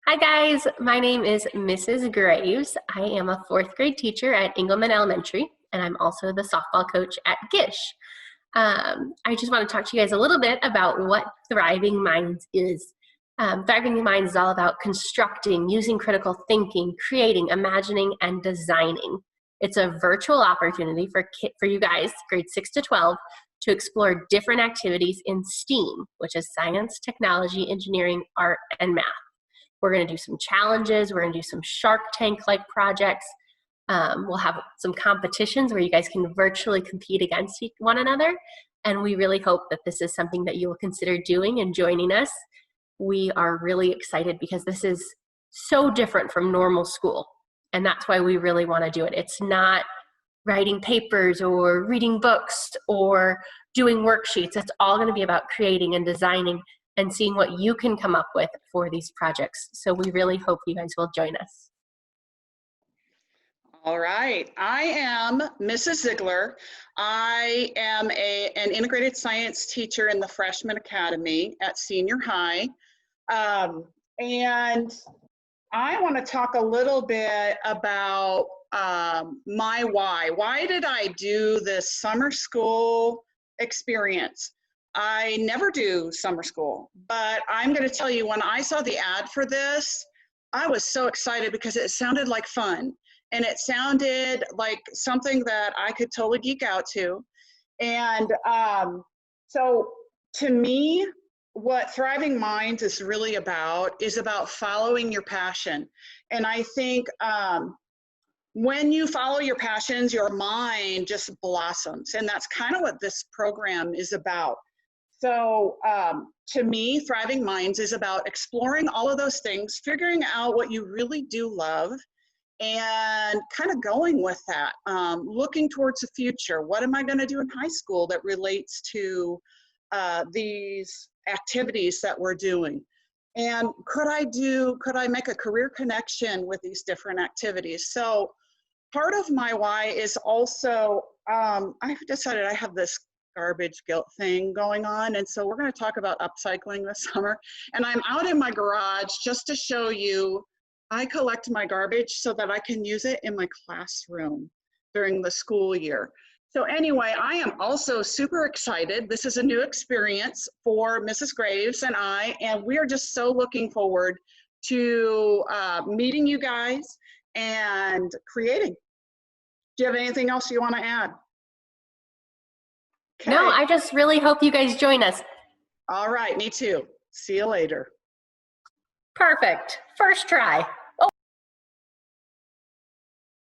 Hi guys, my name is Mrs. Graves. I am a fourth grade teacher at Engelman Elementary, and I'm also the softball coach at Gish. I just want to talk to you guys a little bit about what Thriving Minds is. Thriving Minds is all about constructing, using critical thinking, creating, imagining, and designing. It's a virtual opportunity for you guys, grades 6 to 12, to explore different activities in STEAM, which is science, technology, engineering, art, and math. We're going to do some challenges. We're going to do some Shark Tank-like projects. We'll have some competitions where you guys can virtually compete against one another. And we really hope that this is something that you will consider doing and joining us. We are really excited because this is so different from normal school. And that's why we really want to do it. It's not writing papers or reading books or doing worksheets. It's all going to be about creating and designing and seeing what you can come up with for these projects. So we really hope you guys will join us. All right, I am Mrs. Ziegler. I am an integrated science teacher in the Freshman Academy at Senior High. And I want to talk a little bit about my why. Why did I do this summer school experience? I never do summer school, but I'm going to tell you, when I saw the ad for this, I was so excited because it sounded like fun. And it sounded like something that I could totally geek out to. And so to me, what Thriving Minds is really about is about following your passion. And I think when you follow your passions, your mind just blossoms. And that's kind of what this program is about. So to me, Thriving Minds is about exploring all of those things, figuring out what you really do love, and kind of going with that, looking towards the future. What am I going to do in high school that relates to these activities that we're doing? And could I make a career connection with these different activities? So part of my why is also, I've decided I have this garbage guilt thing going on. And so we're going to talk about upcycling this summer. And I'm out in my garage just to show you, I collect my garbage so that I can use it in my classroom during the school year. So anyway, I am also super excited. This is a new experience for Mrs. Graves and I, and we are just so looking forward to meeting you guys and creating. Do you have anything else you want to add? Okay. No, I just really hope you guys join us. All right, me too. See you later. Perfect. First try.